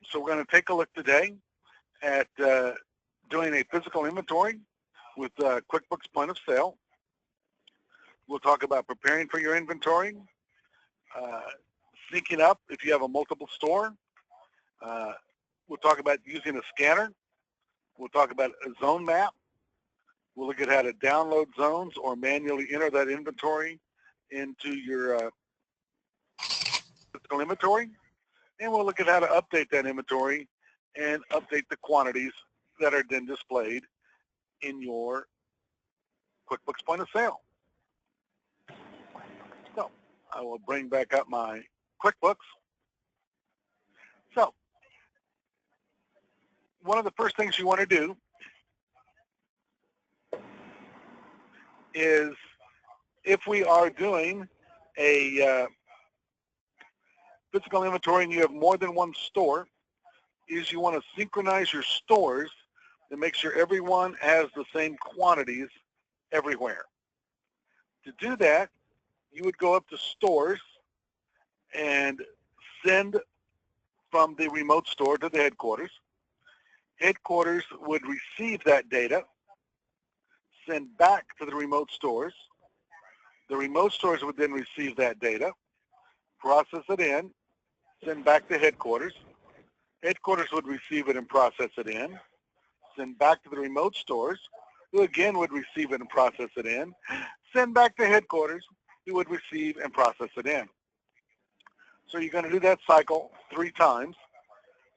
So we're going to take a look today at doing a physical inventory with QuickBooks Point of Sale. We'll talk about preparing for your inventory, syncing up if you have a multiple store. We'll talk about using a scanner. We'll talk about a zone map. We'll look at how to download zones or manually enter that inventory into your physical inventory. And we'll look at how to update that inventory and update the quantities that are then displayed in your QuickBooks Point of Sale. So I will bring back up my QuickBooks. So one of the first things you want to do is, if we are doing a physical inventory and you have more than one store, is you want to synchronize your stores to make sure everyone has the same quantities everywhere. To do that, you would go up to stores and send from the remote store to the headquarters. Headquarters would receive that data, send back to the remote stores. The remote stores would then receive that data, process it in, send back to headquarters. Headquarters would receive it and process it in, send back to the remote stores, who again would receive it and process it in, send back to headquarters, who would receive and process it in. So you're going to do that cycle 3 times.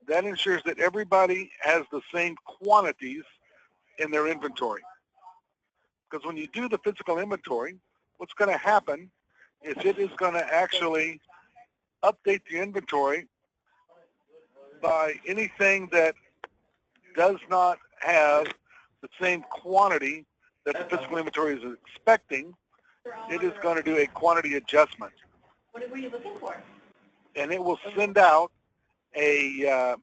That ensures that everybody has the same quantities in their inventory. Because when you do the physical inventory, what's going to happen is it is going to actually update the inventory by anything that does not have the same quantity that the physical inventory is expecting. It is going to do a quantity adjustment. What were you looking for? And it will send out a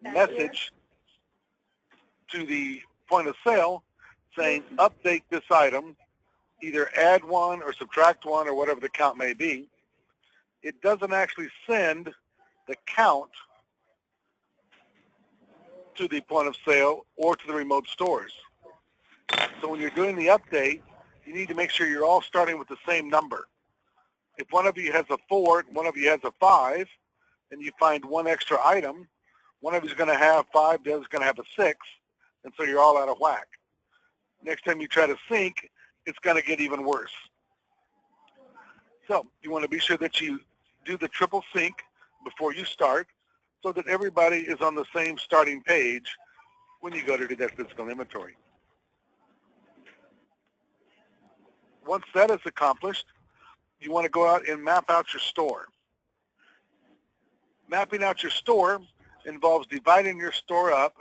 message to the point of sale saying, update this item, either add one or subtract one or whatever the count may be. It doesn't actually send the count to the point of sale or to the remote stores. So when you're doing the update, you need to make sure you're all starting with the same number. If one of you has a 4, one of you has a 5, and you find one extra item, one of you is going to have 5, the other is going to have a 6, and so you're all out of whack. Next time you try to sync, it's going to get even worse. So you want to be sure that you do the triple sync before you start so that everybody is on the same starting page when you go to do that physical inventory. Once that is accomplished, you want to go out and map out your store. Mapping out your store involves dividing your store up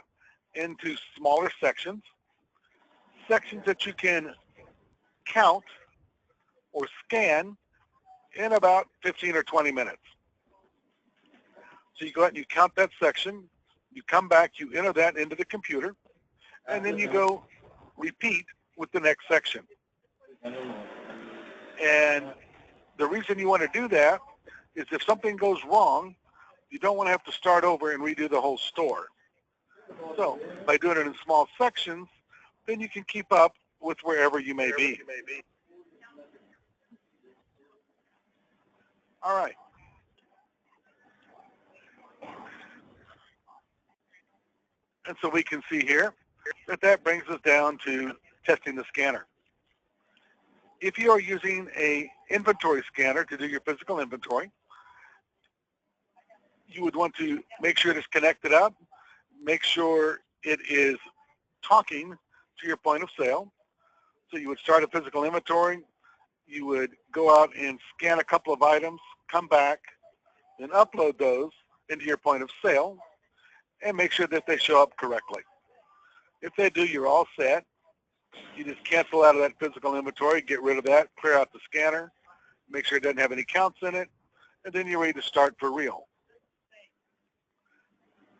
into smaller sections, sections that you can count or scan in about 15 or 20 minutes. So you go out and you count that section, you come back, you enter that into the computer, and then you go repeat with the next section. And the reason you want to do that is if something goes wrong, you don't want to have to start over and redo the whole store. So by doing it in small sections, then you can keep up with wherever you may be. All right. And so we can see here that brings us down to testing the scanner. If you are using an inventory scanner to do your physical inventory, you would want to make sure it is connected up, make sure it is talking to your point of sale. So you would start a physical inventory, you would go out and scan a couple of items, come back, then upload those into your point of sale, and make sure that they show up correctly. If they do, you're all set. You just cancel out of that physical inventory, get rid of that, clear out the scanner, make sure it doesn't have any counts in it, and then you're ready to start for real.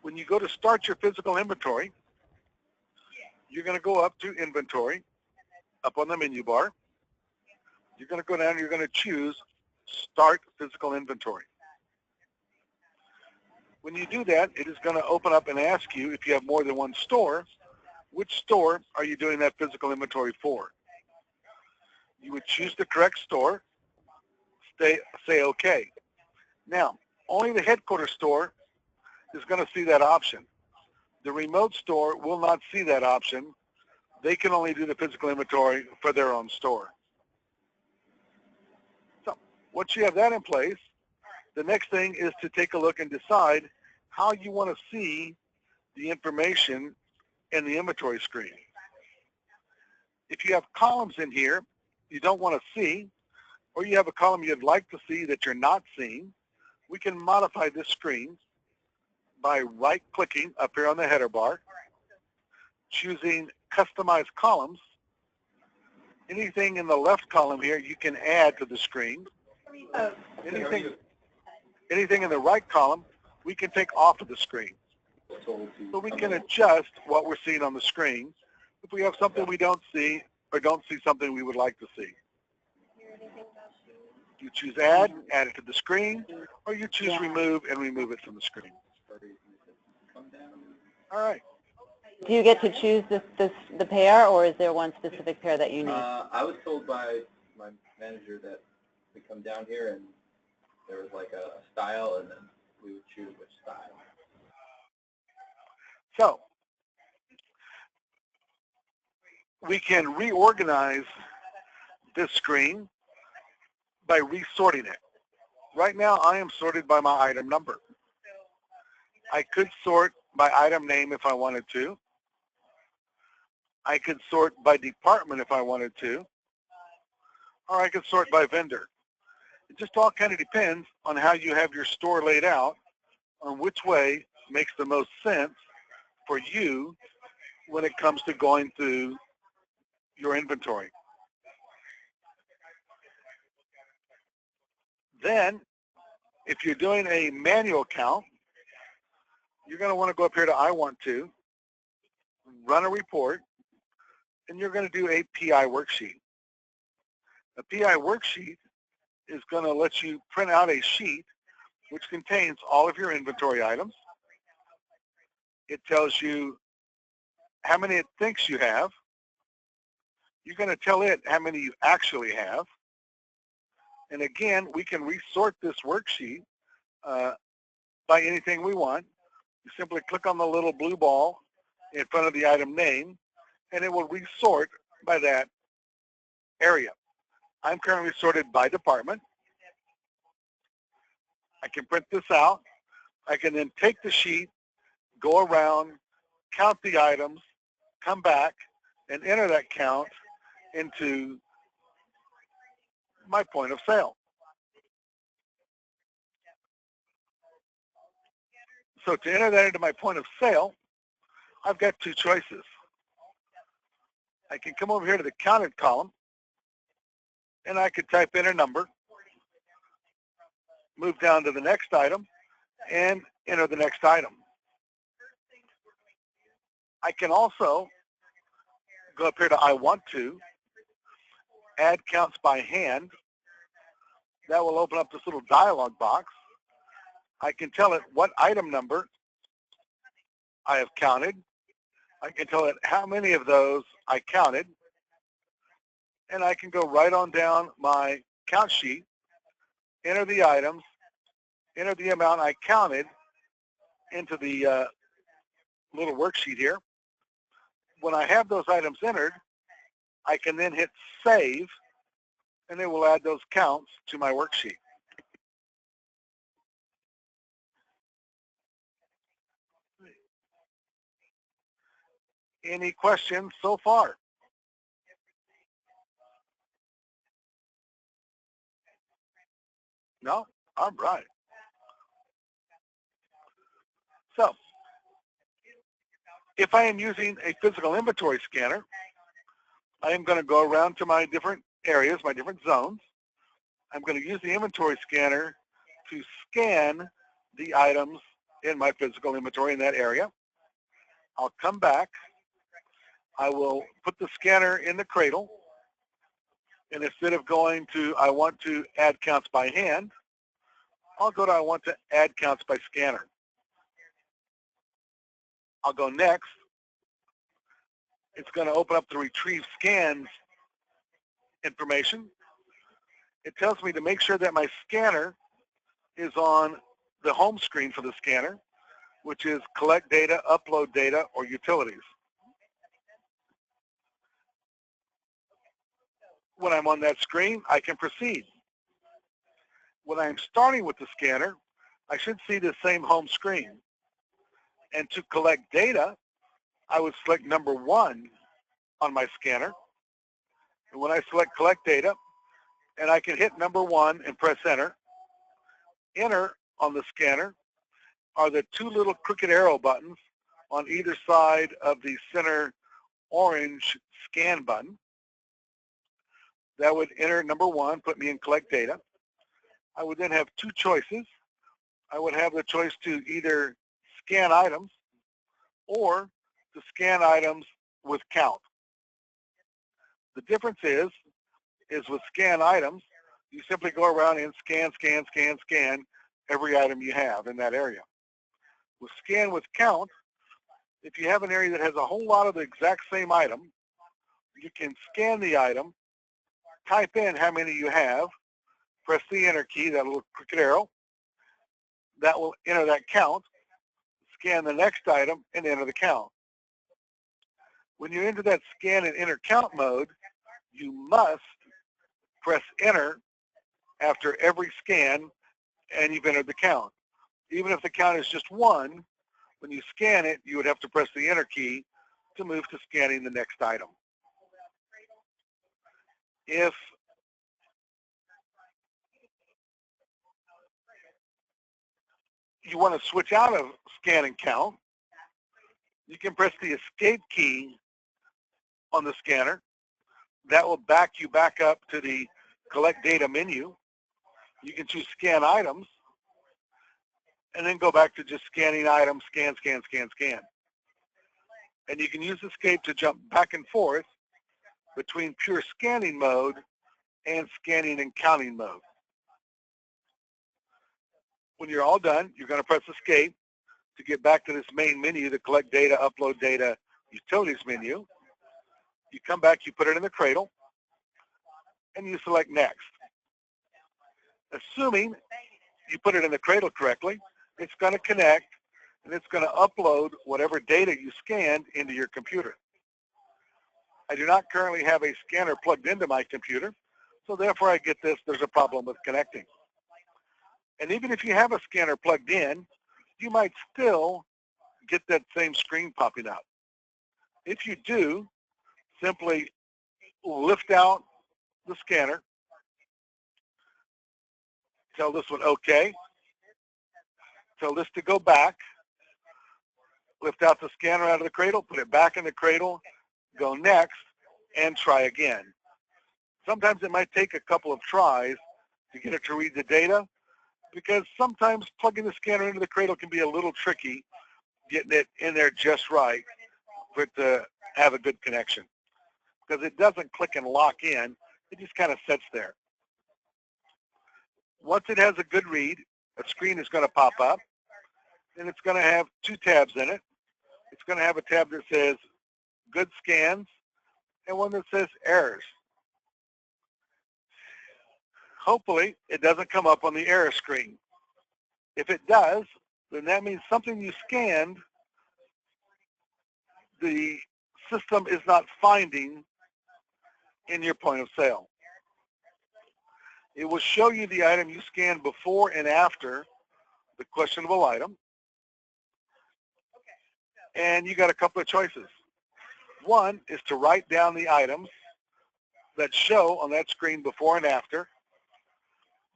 When you go to start your physical inventory, you're going to go up to Inventory, up on the menu bar. You're going to go down and you're going to choose Start Physical Inventory. When you do that, it is going to open up and ask you, if you have more than one store, which store are you doing that physical inventory for? You would choose the correct store, say OK. Now, only the headquarters store is going to see that option. The remote store will not see that option. They can only do the physical inventory for their own store. So once you have that in place, the next thing is to take a look and decide how you want to see the information in the inventory screen. If you have columns in here you don't want to see, or you have a column you'd like to see that you're not seeing, we can modify this screen by right-clicking up here on the header bar, choosing Customize Columns. Anything in the left column here you can add to the screen. Anything in the right column we can take off of the screen. So we can adjust what we're seeing on the screen if we have something we don't see or don't see something we would like to see. You choose Add it to the screen, or you choose Remove and remove it from the screen. All right. Do you get to choose the pair, or is there one specific pair that you need? I was told by my manager that we come down here and there was like a style, and then we would choose which style. So we can reorganize this screen by resorting it. Right now I am sorted by my item number. I could sort by item name if I wanted to. I could sort by department if I wanted to, or I could sort by vendor. It just all kind of depends on how you have your store laid out, on which way makes the most sense for you when it comes to going through your inventory. Then, if you're doing a manual count, you're going to want to go up here to I want to, run a report, and you're going to do a PI worksheet. A PI worksheet is going to let you print out a sheet which contains all of your inventory items. It tells you how many it thinks you have. You're going to tell it how many you actually have. And again, we can resort this worksheet by anything we want. You simply click on the little blue ball in front of the item name, and it will resort by that area. I'm currently sorted by department. I can print this out. I can then take the sheet, go around, count the items, come back, and enter that count into my point of sale. So to enter that into my point of sale, I've got two choices. I can come over here to the counted column, and I could type in a number, move down to the next item, and enter the next item. I can also go up here to I want to, add counts by hand. That will open up this little dialog box. I can tell it what item number I have counted. I can tell it how many of those I counted. And I can go right on down my count sheet, enter the items, enter the amount I counted into the little worksheet here. When I have those items entered, I can then hit save, and it will add those counts to my worksheet. Any questions so far? No? All right. So, if I am using a physical inventory scanner, I am going to go around to my different areas, my different zones. I'm going to use the inventory scanner to scan the items in my physical inventory in that area. I'll come back. I will put the scanner in the cradle, and instead of going to I want to add counts by hand, I'll go to I want to add counts by scanner. I'll go next. It's going to open up the retrieve scans information. It tells me to make sure that my scanner is on the home screen for the scanner, which is collect data, upload data, or utilities. When I'm on that screen, I can proceed. When I'm starting with the scanner, I should see the same home screen. And to collect data, I would select number 1 on my scanner. And when I select collect data, and I can hit number 1 and press enter. Enter on the scanner are the 2 little crooked arrow buttons on either side of the center orange scan button. That would enter number 1, put me in collect data. I would then have 2 choices. I would have the choice to either scan items or to scan items with count. The difference is with scan items, you simply go around and scan every item you have in that area. With scan with count, if you have an area that has a whole lot of the exact same item, you can scan the item, type in how many you have, press the enter key, that little crooked arrow. That will enter that count, scan the next item, and enter the count. When you're into that scan and enter count mode, you must press enter after every scan, and you've entered the count. Even if the count is just 1, when you scan it, you would have to press the enter key to move to scanning the next item. If you want to switch out of scan and count, you can press the escape key on the scanner. That will back you back up to the collect data menu. You can choose scan items and then go back to just scanning items, scan. And you can use escape to jump back and forth between pure scanning mode and scanning and counting mode. When you're all done, you're going to press escape to get back to this main menu, the collect data, upload data, utilities menu. You come back, you put it in the cradle, and you select next. Assuming you put it in the cradle correctly, it's going to connect and it's going to upload whatever data you scanned into your computer. I do not currently have a scanner plugged into my computer, so therefore I get this, there's a problem with connecting. And even if you have a scanner plugged in, you might still get that same screen popping up. If you do, simply lift out the scanner, tell this one OK, tell this to go back, lift out the scanner out of the cradle, put it back in the cradle, go next, and try again. Sometimes it might take a couple of tries to get it to read the data, because sometimes plugging the scanner into the cradle can be a little tricky, getting it in there just right for it to have a good connection. Because it doesn't click and lock in, it just kind of sits there. Once it has a good read, a screen is going to pop up, and it's going to have 2 tabs in it. It's going to have a tab that says good scans and one that says errors. Hopefully, it doesn't come up on the error screen. If it does, then that means something you scanned, the system is not finding in your point of sale. It will show you the item you scanned before and after the questionable item. And you got a couple of choices. One is to write down the items that show on that screen before and after.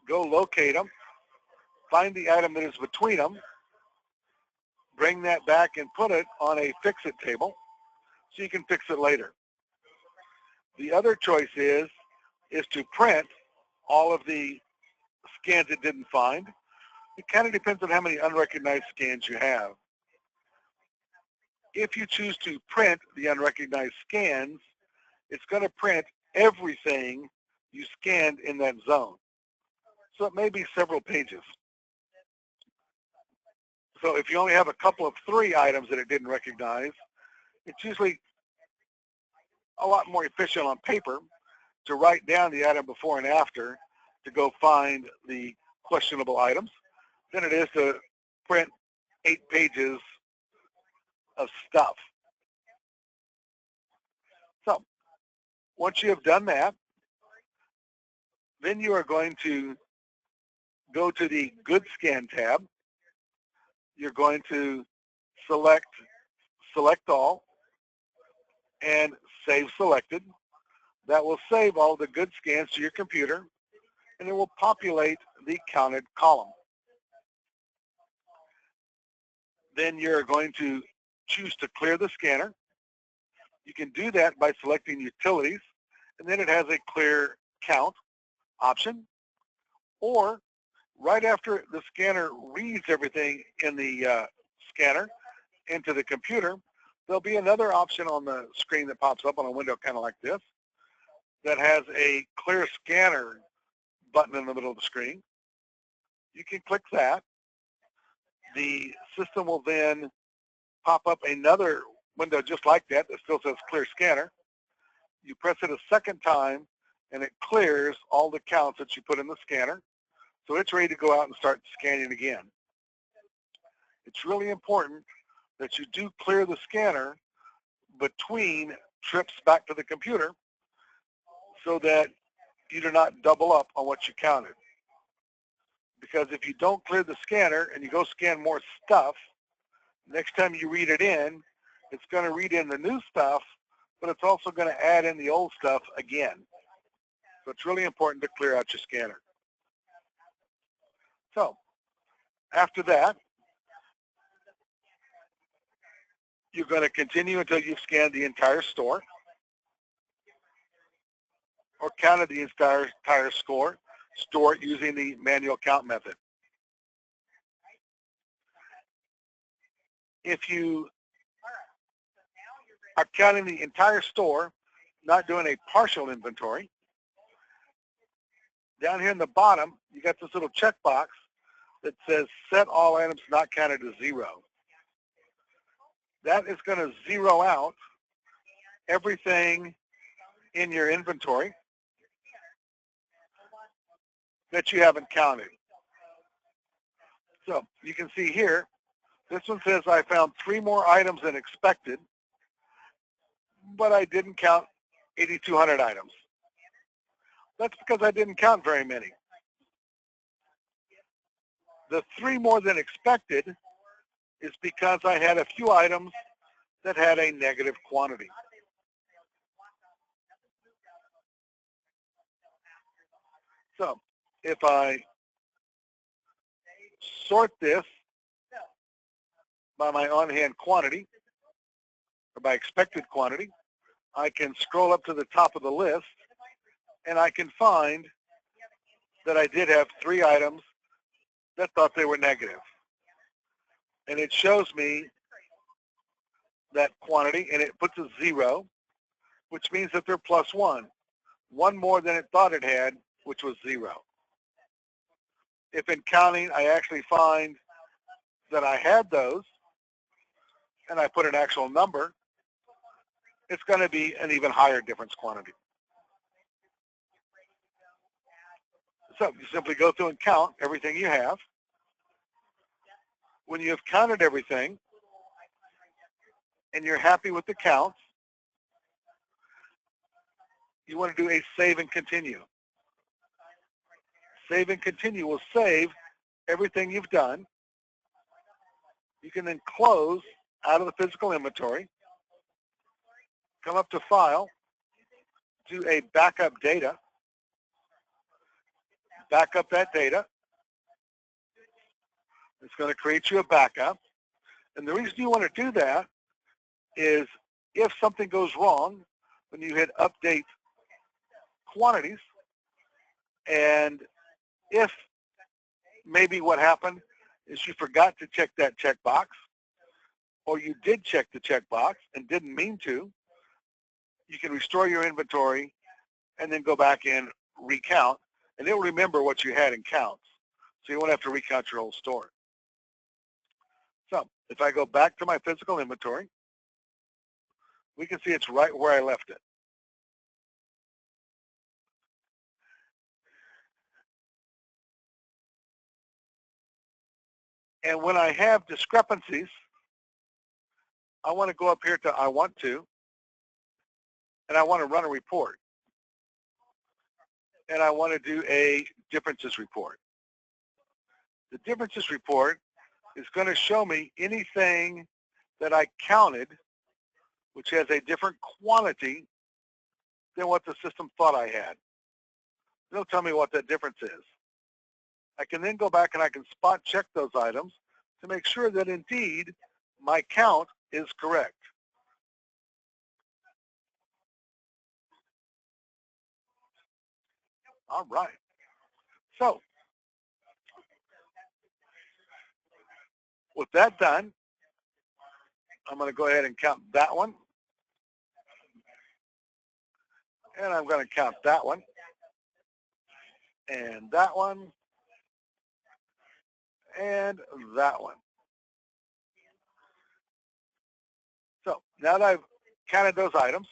Go locate them, find the item that is between them, bring that back and put it on a fix-it table so you can fix it later. The other choice is to print all of the scans it didn't find. It kind of depends on how many unrecognized scans you have. If you choose to print the unrecognized scans, it's going to print everything you scanned in that zone. So it may be several pages. So if you only have a couple of 3 items that it didn't recognize, it's usually a lot more efficient on paper to write down the item before and after to go find the questionable items than it is to print 8 pages of stuff. So once you have done that, then you are going to go to the Good Scan tab. You're going to select All and Save Selected. That will save all the good scans to your computer, and it will populate the counted column. Then you're going to choose to clear the scanner. You can do that by selecting Utilities, and then it has a Clear Count option. Or right after the scanner reads everything in the scanner into the computer, there'll be another option on the screen that pops up on a window kind of like this that has a Clear Scanner button in the middle of the screen. You can click that. The system will then pop up another window just like that still says Clear Scanner. You press it a second time and it clears all the counts that you put in the scanner. So it's ready to go out and start scanning again. It's really important that you do clear the scanner between trips back to the computer so that you do not double up on what you counted. Because if you don't clear the scanner and you go scan more stuff, next time you read it in, it's going to read in the new stuff, but it's also going to add in the old stuff again. So it's really important to clear out your scanner. So after that, you're going to continue until you've scanned the entire store or counted the entire store using the manual count method. If you are counting the entire store, not doing a partial inventory, down here in the bottom, you got this little checkbox that says set all items not counted to 0. That is going to zero out everything in your inventory that you haven't counted. So you can see here, this one says I found 3 more items than expected, but I didn't count 8,200 items. That's because I didn't count very many. The 3 more than expected is because I had a few items that had a negative quantity. So if I sort this by my on-hand quantity, or by expected quantity, I can scroll up to the top of the list, and I can find that I did have 3 items that thought they were negative. And it shows me that quantity, and it puts a 0, which means that they're +1. 1 more than it thought it had, which was 0. If in counting I actually find that I had those, and I put an actual number, it's going to be an even higher difference quantity. So you simply go through and count everything you have. When you have counted everything and you're happy with the counts, you want to do a save and continue. Save and continue will save everything you've done. You can then close out of the physical inventory, come up to File, do a backup data, back up that data. It's going to create you a backup. And the reason you want to do that is if something goes wrong when you hit update quantities, and if maybe what happened is you forgot to check that checkbox, or you did check the checkbox and didn't mean to, you can restore your inventory and then go back and recount, and it will remember what you had in counts. So you won't have to recount your whole store. If I go back to my physical inventory, we can see it's right where I left it. And when I have discrepancies, I want to go up here to I want to, and I want to run a report. And I want to do a differences report. The differences report is going to show me anything that I counted, which has a different quantity than what the system thought I had. It'll tell me what that difference is. I can then go back and I can spot check those items to make sure that indeed my count is correct. All right. So with that done, I'm going to go ahead and count that one. And I'm going to count that one. And that one. And that one. So now that I've counted those items,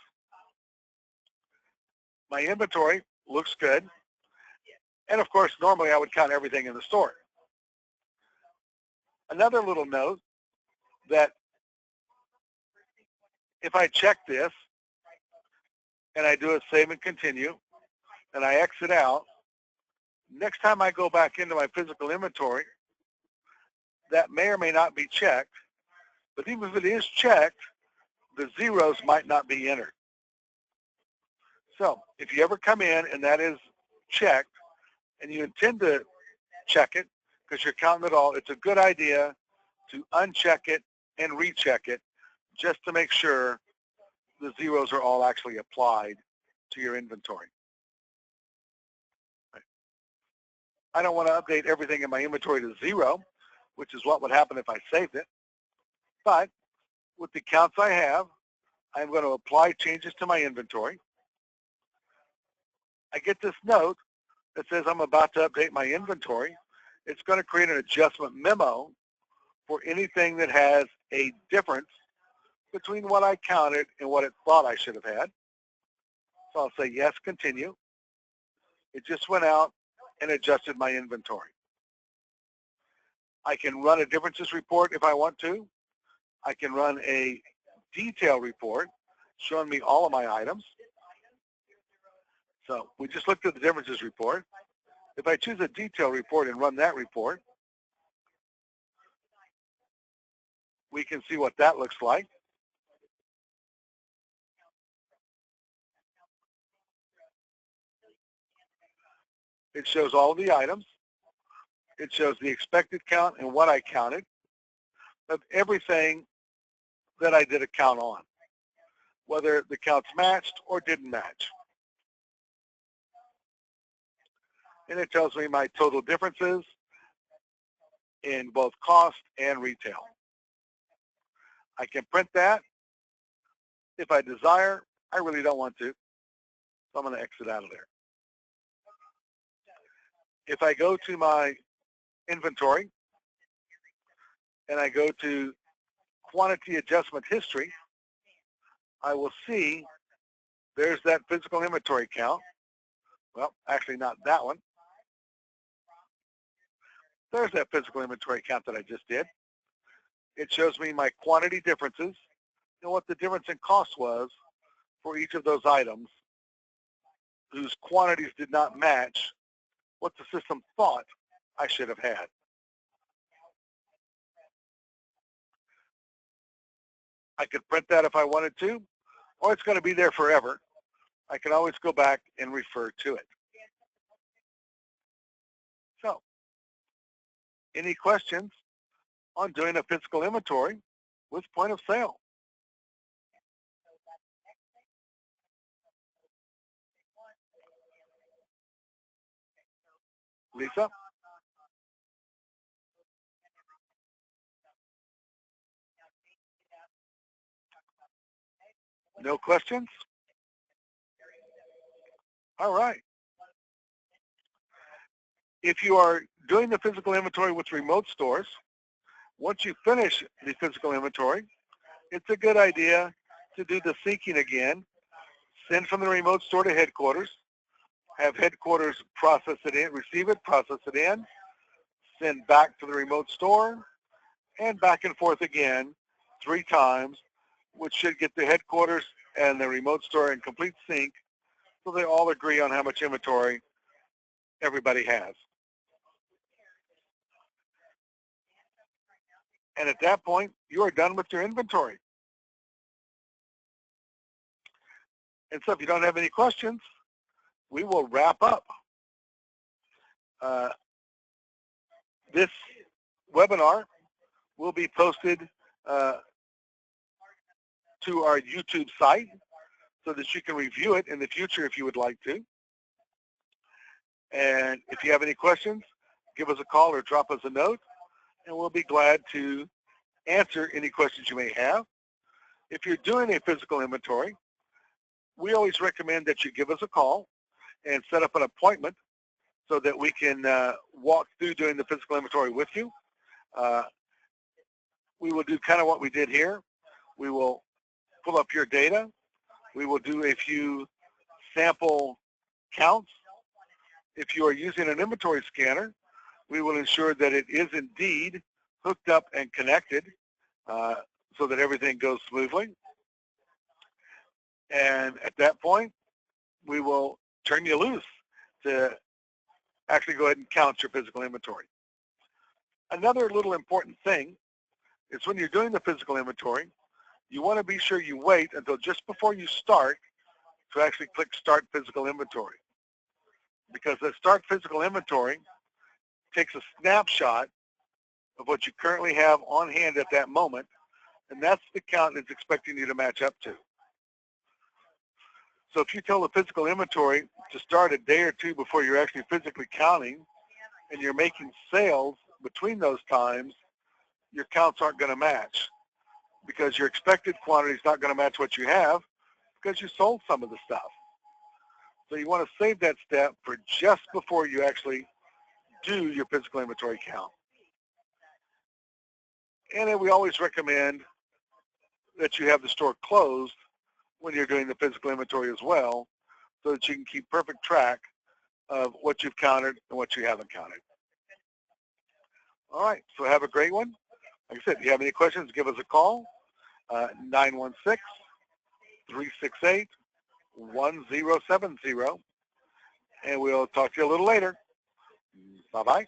my inventory looks good. And of course, normally I would count everything in the store. Another little note that if I check this and I do a save and continue and I exit out, next time I go back into my physical inventory, that may or may not be checked, but even if it is checked, the zeros might not be entered. So if you ever come in and that is checked and you intend to check it because you're counting it all, it's a good idea to uncheck it and recheck it just to make sure the zeros are all actually applied to your inventory. I don't want to update everything in my inventory to 0, which is what would happen if I saved it. But with the counts I have, I'm going to apply changes to my inventory. I get this note that says I'm about to update my inventory. It's going to create an adjustment memo for anything that has a difference between what I counted and what it thought I should have had. So I'll say yes, continue. It just went out and adjusted my inventory. I can run a differences report if I want to. I can run a detail report showing me all of my items. So we just looked at the differences report. If I choose a detail report and run that report, we can see what that looks like. It shows all of the items. It shows the expected count and what I counted of everything that I did a count on, whether the counts matched or didn't match. And it tells me my total differences in both cost and retail. I can print that if I desire. I really don't want to, so I'm going to exit out of there. If I go to my inventory and I go to quantity adjustment history, I will see there's that physical inventory count. Well, actually not that one. There's that physical inventory count that I just did. It shows me my quantity differences and what the difference in cost was for each of those items whose quantities did not match what the system thought I should have had. I could print that if I wanted to, or it's going to be there forever. I can always go back and refer to it. So, any questions on doing a physical inventory with point of sale? Lisa? No questions? All right. If you are doing the physical inventory with remote stores, Once you finish the physical inventory, it's a good idea to do the syncing again. Send from the remote store to headquarters. Have headquarters process it in, receive it, process it in, send back to the remote store, and back and forth again 3 times, which should get the headquarters and the remote store in complete sync so they all agree on how much inventory everybody has. And at that point, you are done with your inventory. And so if you don't have any questions, we will wrap up. This webinar will be posted to our YouTube site so that you can review it in the future if you would like to. And if you have any questions, give us a call or drop us a note, and we'll be glad to answer any questions you may have. If you're doing a physical inventory, we always recommend that you give us a call and set up an appointment so that we can walk through doing the physical inventory with you. We will do kind of what we did here. We will pull up your data. We will do a few sample counts. If you are using an inventory scanner, we will ensure that it is indeed hooked up and connected so that everything goes smoothly. And at that point, we will turn you loose to actually go ahead and count your physical inventory. Another little important thing is when you're doing the physical inventory, you want to be sure you wait until just before you start to actually click Start Physical Inventory. Because the Start Physical Inventory takes a snapshot of what you currently have on hand at that moment, and that's the count it's expecting you to match up to. So if you tell the physical inventory to start a day or two before you're actually physically counting, and you're making sales between those times, your counts aren't going to match because your expected quantity is not going to match what you have because you sold some of the stuff. So you want to save that step for just before you actually do your physical inventory count. And then we always recommend that you have the store closed when you're doing the physical inventory as well so that you can keep perfect track of what you've counted and what you haven't counted. All right, so have a great one. Like I said, if you have any questions, give us a call, 916-368-1070, and we'll talk to you a little later. Bye-bye.